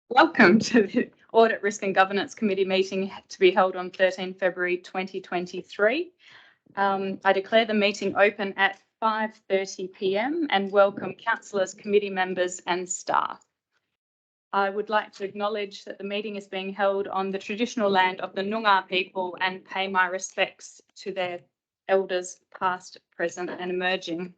Welcome to the Audit, Risk and Governance Committee meeting to be held on 13 February 2023. I declare the meeting open at 5:30 p.m. and welcome councillors, committee members and staff. I would like to acknowledge that the meeting is being held on the traditional land of the Noongar people and pay my respects to their elders past, present and emerging.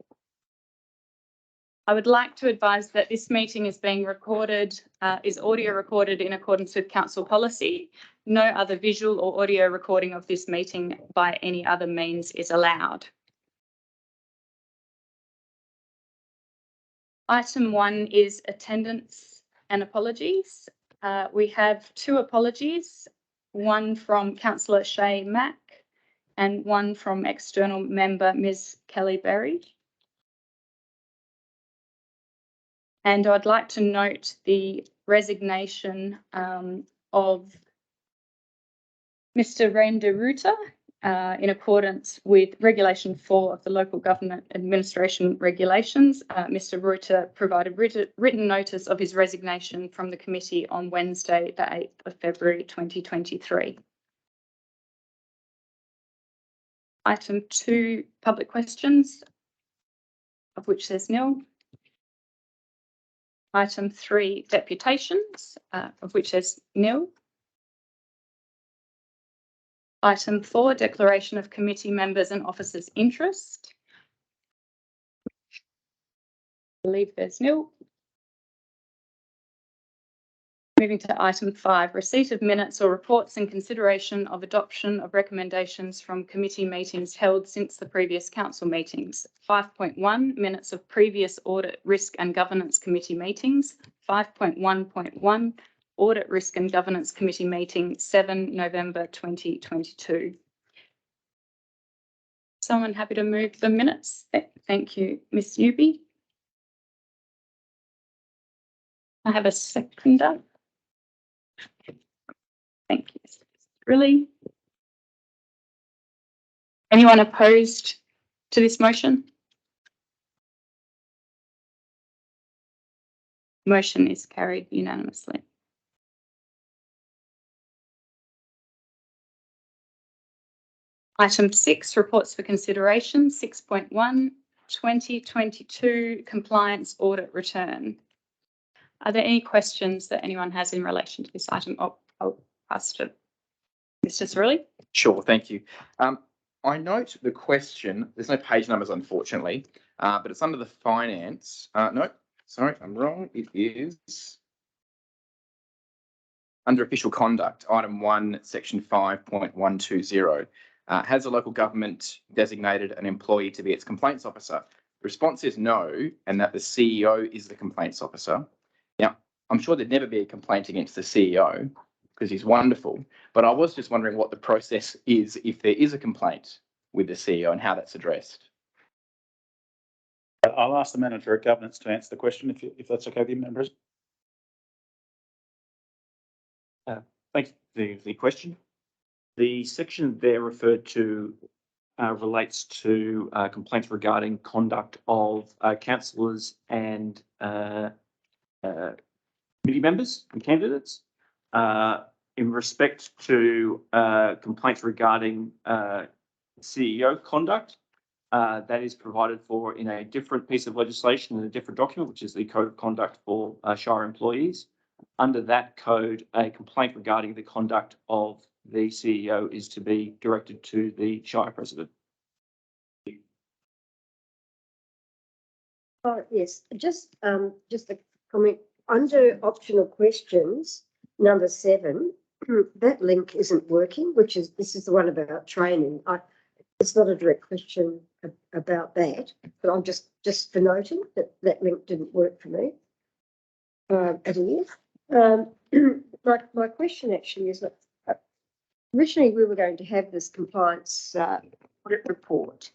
I would like to advise that this meeting is being recorded, is audio recorded in accordance with council policy. No other visual or audio recording of this meeting by any other means is allowed. Item 1 is attendance and apologies. We have 2 apologies, one from Councillor Shay Mack and one from external member Ms Kelly Berry. And I'd like to note the resignation of Mr. Renderuta in accordance with Regulation 4 of the Local Government Administration Regulations. Mr. Ruta provided written notice of his resignation from the committee on Wednesday, the 8th of February 2023. Item 2, public questions, of which there's nil. Item 3, deputations, of which there's nil. Item 4, declaration of committee members and officers' interest. I believe there's nil. Moving to item 5, receipt of minutes or reports and consideration of adoption of recommendations from committee meetings held since the previous council meetings. 5.1, minutes of previous audit, risk and governance committee meetings. 5.1.1, audit, risk and governance committee meeting 7 November 2022. Someone happy to move the minutes? Thank you, Ms. Newby. I have a seconder. Thank you. Really? Anyone opposed to this motion? Motion is carried unanimously. Item 6, reports for consideration. 6.1, 2022 compliance audit return. Are there any questions that anyone has in relation to this item? I'll pass to Mr. Cirilli. Sure, thank you. I note the question, there's no page numbers unfortunately, but it's under the finance. No, sorry, I'm wrong. It is under official conduct, item 1, section 5.120. Has the local government designated an employee to be its complaints officer? The response is no, and that the CEO is the complaints officer. Now, I'm sure there'd never be a complaint against the CEO because he's wonderful, but I was just wondering what the process is if there is a complaint with the CEO and how that's addressed. I'll ask the manager of governance to answer the question if that's okay with you, members. Thanks for the question. The section there referred to relates to complaints regarding conduct of councillors and committee members and candidates. In respect to complaints regarding CEO conduct, that is provided for in a different piece of legislation in a different document, which is the Code of Conduct for Shire employees. Under that code, a complaint regarding the conduct of the CEO is to be directed to the Shire President. Oh, yes, just a comment. Under optional questions, number 7, that link isn't working, this is the one about training. It's not a direct question about that, but I'm just for noting that link didn't work for me at all. My question actually is that originally we were going to have this compliance audit report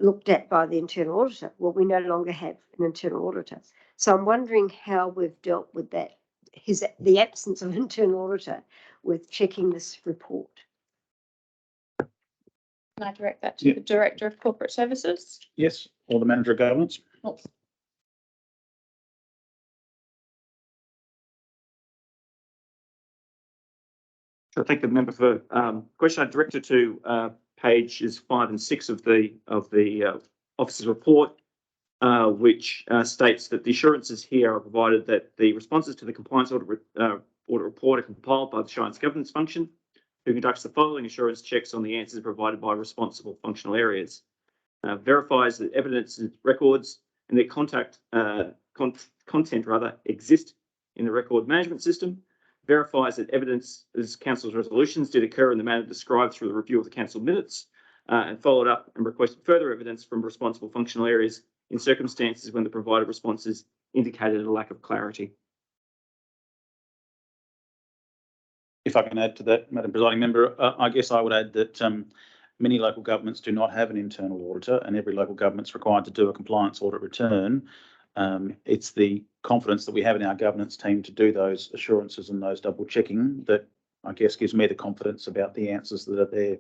looked at by the internal auditor. Well, we no longer have an internal auditor. So I'm wondering how we've dealt with that, the absence of an internal auditor with checking this report. Can I direct that to the Director of Corporate Services? Yes, or the manager of governance. So I thank the member for question. I directed to pages 5 and 6 of the officer's report, which states that the assurances here are provided that the responses to the compliance audit report are compiled by the Shire's governance function, who conducts the following assurance checks on the answers provided by responsible functional areas. Verifies that evidence, records, and their content exist in the record management system. Verifies that evidence as council's resolutions did occur in the manner described through the review of the council minutes, and followed up and requested further evidence from responsible functional areas in circumstances when the provided responses indicated a lack of clarity. If I can add to that, Madam Presiding Member, I guess I would add that many local governments do not have an internal auditor, and every local government's required to do a compliance audit return. It's the confidence that we have in our governance team to do those assurances and those double checking that I guess gives me the confidence about the answers that are there.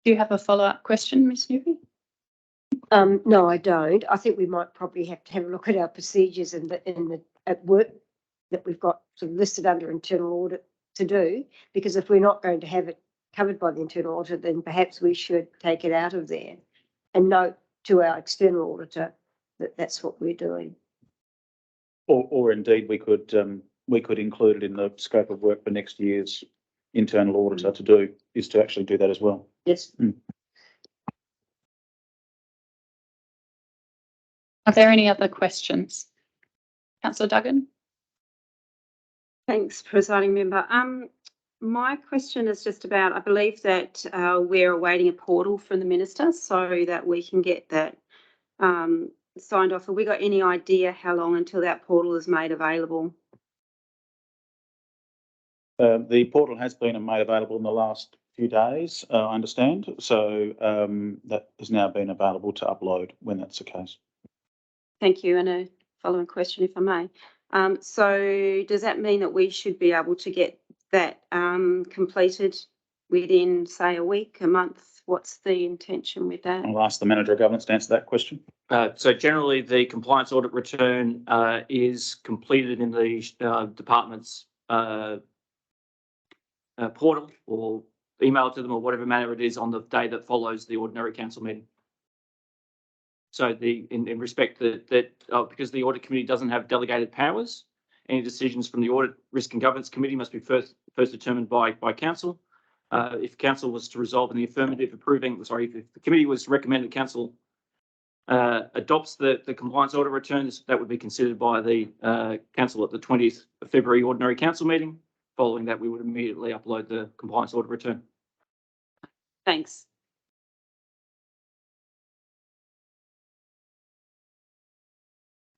Do you have a follow-up question, Ms. Newby? No, I don't. I think we might probably have to have a look at our procedures at work that we've got sort of listed under internal audit to do, because if we're not going to have it covered by the internal audit, then perhaps we should take it out of there and note to our external auditor that that's what we're doing. Or indeed we could include it in the scope of work for next year's internal auditor to actually do that as well. Yes. Are there any other questions? Councillor Duggan? Thanks, Presiding Member. My question is just about, I believe that we're awaiting a portal from the Minister so that we can get that signed off. Have we got any idea how long until that portal is made available? The portal has been made available in the last few days, I understand. So that has now been available to upload when that's the case. Thank you. And a following question, if I may. So does that mean that we should be able to get that completed within, say, a week, a month? What's the intention with that? I'll ask the Manager of Governance to answer that question. So generally, the compliance audit return is completed in the department's portal, or email to them, or whatever manner it is, on the day that follows the ordinary council meeting. So in respect that because the audit committee doesn't have delegated powers, any decisions from the audit risk and governance committee must be first determined by council. If council was to resolve in the affirmative, if the committee was to recommend that council adopts the compliance audit returns, that would be considered by the council at the 20th of February ordinary council meeting. Following that, we would immediately upload the compliance audit return. Thanks.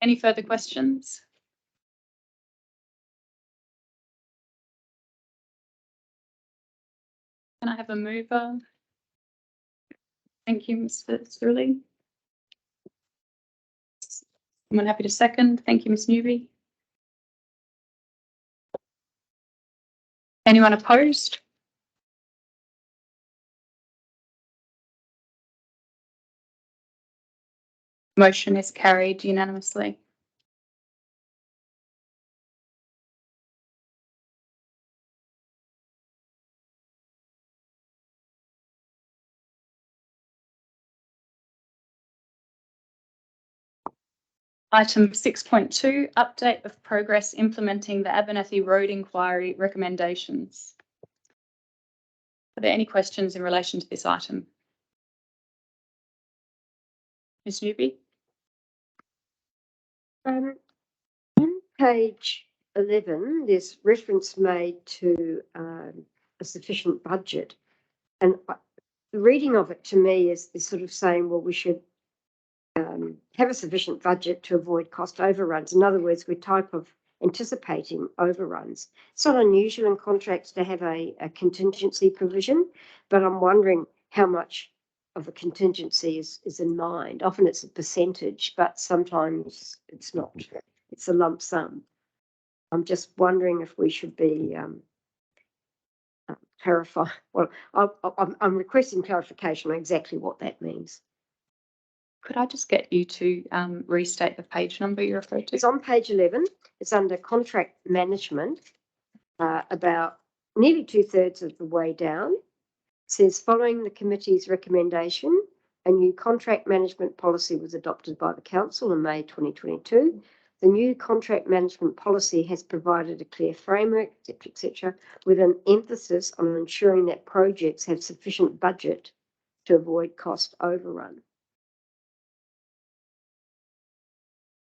Any further questions? Can I have a mover? Thank you, Mr. Sterling. Someone happy to second? Thank you, Ms. Newby. Anyone opposed? Motion is carried unanimously. Item 6.2, update of progress implementing the Abernethy Road Inquiry recommendations. Are there any questions in relation to this item? Ms. Newby? On page 11, there's reference made to a sufficient budget, and the reading of it to me is sort of saying, well, we should have a sufficient budget to avoid cost overruns. In other words, we're type of anticipating overruns. It's not unusual in contracts to have a contingency provision, but I'm wondering how much of a contingency is in mind. Often it's a percentage, but sometimes it's not. It's a lump sum. I'm just wondering if we should be clarify. Well, I'm requesting clarification on exactly what that means. Could I just get you to restate the page number you referred to? It's on page 11. It's under contract management, about nearly 2/3 of the way down. It says, following the committee's recommendation, a new contract management policy was adopted by the council in May 2022. The new contract management policy has provided a clear framework, etc., with an emphasis on ensuring that projects have sufficient budget to avoid cost overrun.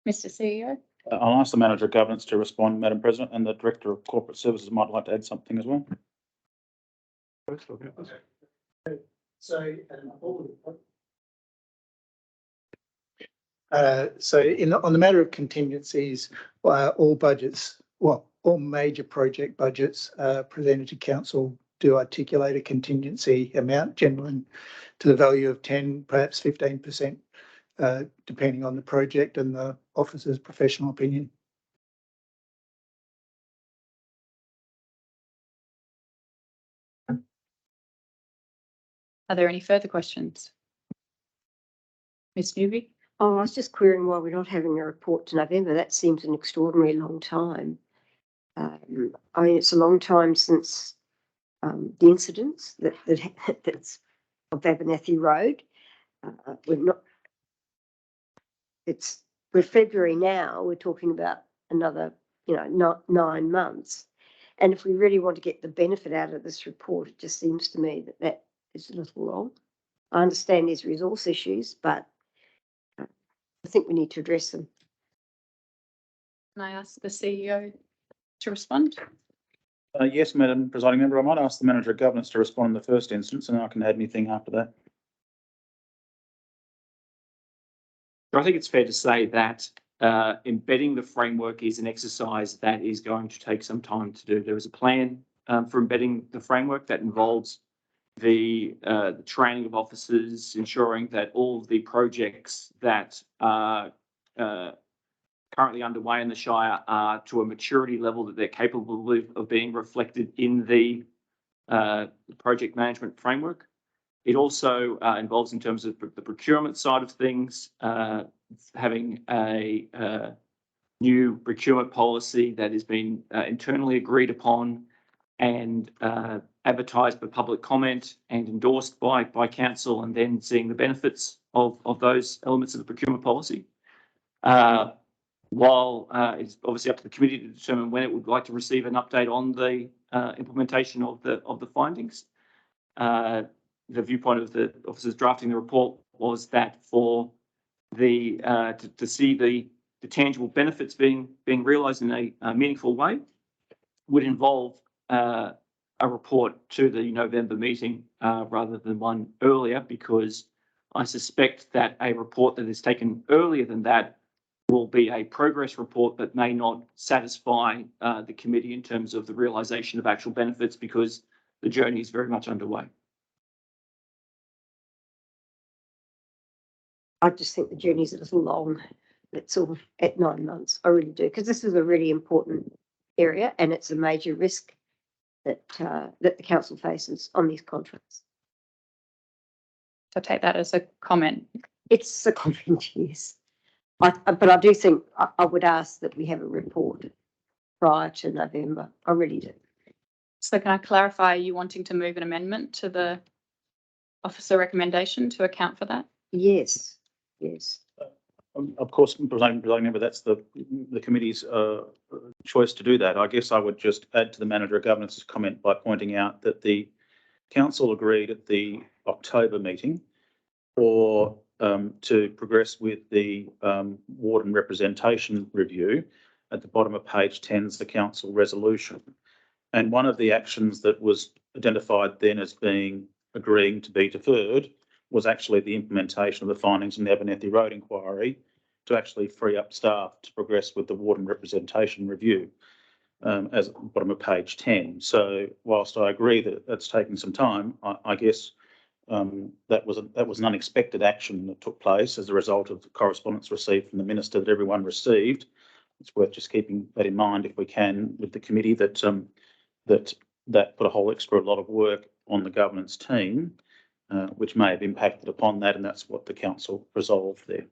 Mr. CEO? I'll ask the Manager of Governance to respond, Madam President, and the Director of Corporate Services might like to add something as well. On the matter of contingencies, all budgets, well, all major project budgets presented to council do articulate a contingency amount, generally to the value of 10, perhaps 15%, depending on the project and the officer's professional opinion. Are there any further questions? Ms. Newby? Oh, I was just querying why we're not having a report to November. That seems an extraordinarily long time. I mean, it's a long time since the incidents that's of Abernethy Road. We're February now. We're talking about another, not 9 months. And if we really want to get the benefit out of this report, it just seems to me that is a little long. I understand there's resource issues, but I think we need to address them. Can I ask the CEO to respond? Yes, Madam Presiding Member, I might ask the Manager of Governance to respond in the first instance, and I can add anything after that. I think it's fair to say that embedding the framework is an exercise that is going to take some time to do. There is a plan for embedding the framework that involves the training of officers, ensuring that all of the projects that are currently underway in the Shire are to a maturity level that they're capable of being reflected in the project management framework. It also involves, in terms of the procurement side of things, having a new procurement policy that has been internally agreed upon and advertised for public comment and endorsed by council, and then seeing the benefits of those elements of the procurement policy. While it's obviously up to the committee to determine when it would like to receive an update on the implementation of the findings. The viewpoint of the officers drafting the report was that for the to see the tangible benefits being realised in a meaningful way would involve a report to the November meeting rather than one earlier, because I suspect that a report that is taken earlier than that will be a progress report that may not satisfy the committee in terms of the realisation of actual benefits, because the journey is very much underway. I just think the journey's a little long. It's all at 9 months. I really do, because this is a really important area and it's a major risk that the council faces on these contracts. So take that as a comment. It's a comment, yes. But I do think I would ask that we have a report prior to November. I really do. So can I clarify, are you wanting to move an amendment to the officer recommendation to account for that? Yes, yes. Of course, Presiding Member, that's the committee's choice to do that. I guess I would just add to the Manager of Governance's comment by pointing out that the council agreed at the October meeting to progress with the warden representation review. At the bottom of page 10 is the council resolution. And one of the actions that was identified then as agreeing to be deferred was actually the implementation of the findings in the Abernethy Road inquiry to actually free up staff to progress with the warden representation review, as at the bottom of page 10. So whilst I agree that that's taking some time, I guess that was an unexpected action that took place as a result of the correspondence received from the Minister that everyone received. It's worth just keeping that in mind if we can with the committee, that put a whole extra lot of work on the governance team which may have impacted upon that, and that's what the council resolved there.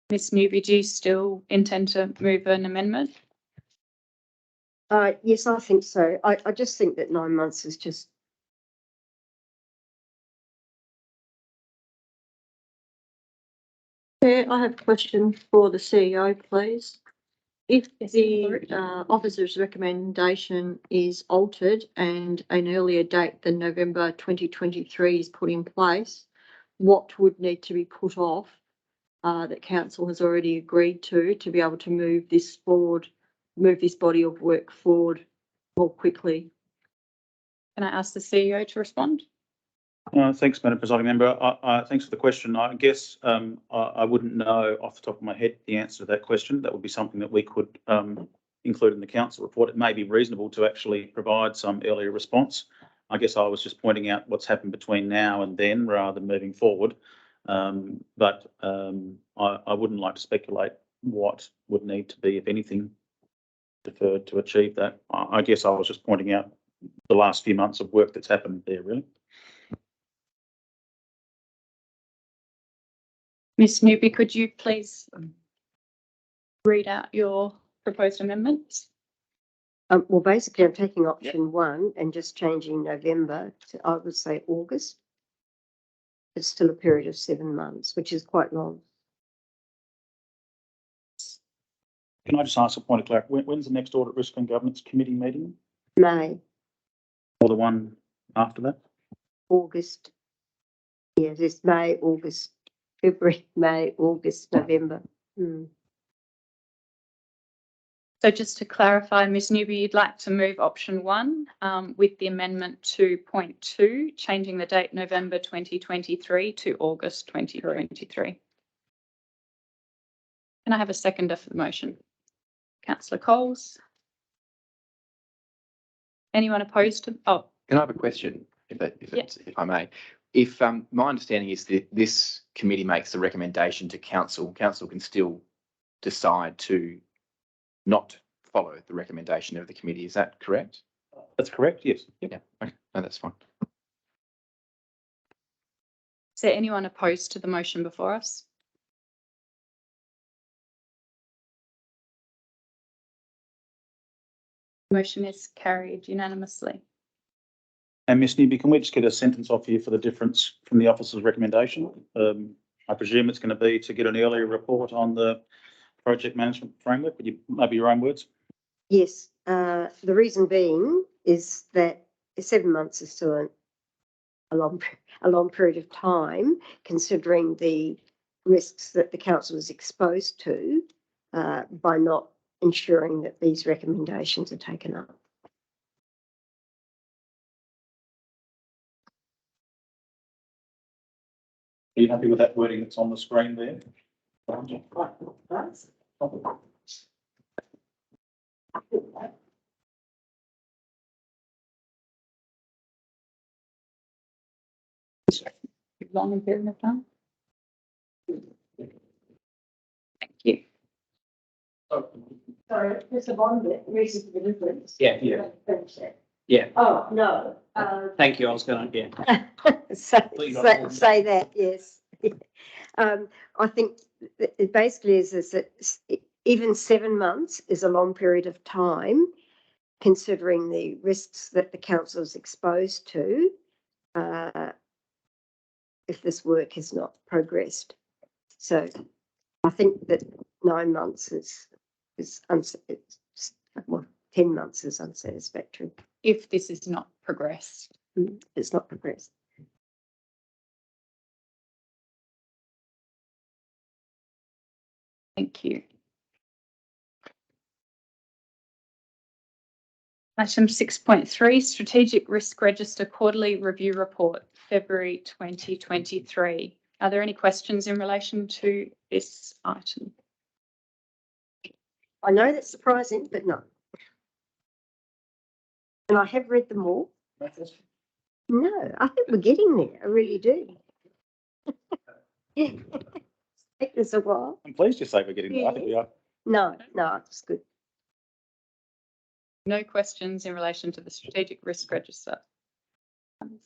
Ms Newby, do you still intend to move an amendment? Yes, I think so. I just think that 9 months is just. Chair, I have a question for the CEO, please. If the officer's recommendation is altered and an earlier date than November 2023 is put in place, what would need to be put off that council has already agreed to be able to move this forward, move this body of work forward more quickly? Can I ask the CEO to respond? Thanks, Madam Presiding Member. Thanks for the question. I guess I wouldn't know off the top of my head the answer to that question. That would be something that we could include in the council report. It may be reasonable to actually provide some earlier response. I guess I was just pointing out what's happened between now and then rather than moving forward. But I wouldn't like to speculate what would need to be, if anything, deferred to achieve that. I guess I was just pointing out the last few months of work that's happened there, really. Ms Newby, could you please read out your proposed amendments? Well, basically, I'm taking option 1 and just changing November to, I would say, August. It's still a period of 7 months, which is quite long. Can I just ask a point of clarity? When's the next Audit, Risk and Governance Committee meeting? May, Or the one after that? August. Yeah, there's May, August, February, May, August, November. So just to clarify, Ms Newby, you'd like to move option 1 with the amendment to point 2, changing the date November 2023 to August 2023. Can I have a seconder for the motion? Councillor Coles. Anyone opposed to? Oh, Can I have a question, if I may? If my understanding is that this committee makes the recommendation to council, council can still decide to not follow the recommendation of the committee. Is that correct? That's correct, yes. Yeah, okay, no, that's fine. is there anyone opposed to the motion before us? Motion is carried unanimously. And Ms Newby, can we just get a sentence off here for the difference from the officer's recommendation? I presume it's going to be to get an earlier report on the project management framework. Would you maybe your own words? Yes, the reason being is that 7 months is still a long period of time, considering the risks that the council is exposed to by not ensuring that these recommendations are taken up. Are you happy with that wording that's on the screen there? Long period of time. Thank you. Sorry, there's a bond bit, reason for the difference. Yeah. Yeah. Oh, no. Thank you. I was going to, yeah. Say that, yes. I think it basically is that even 7 months is a long period of time, considering the risks that the council is exposed to if this work has not progressed. So I think that 9 months is well, 10 months is unsatisfactory. If this is not progressed. It's not progressed. Thank you. Item 6.3, Strategic Risk Register Quarterly Review Report, February 2023. Are there any questions in relation to this item? I know that's surprising, but no. And I have read them all. No, I think we're getting there. I really do. Take this a while. I'm pleased you say we're getting there. I think we are. No, it's good. No questions in relation to the strategic risk register. Can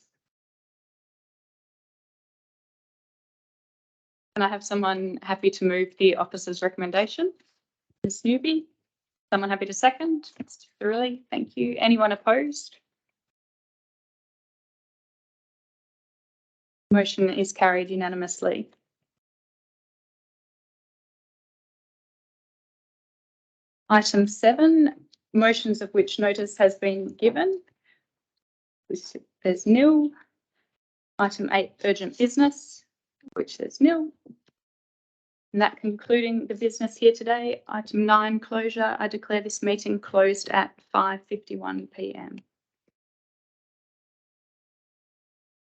I have someone happy to move the officer's recommendation? Ms. Newby? Someone happy to second? Mr. Thurley, thank you. Anyone opposed? Motion is carried unanimously. Item 7, motions of which notice has been given. There's nil. Item 8, urgent business, which there's nil. And that concluding the business here today. Item 9, closure. I declare this meeting closed at 5:51 p.m.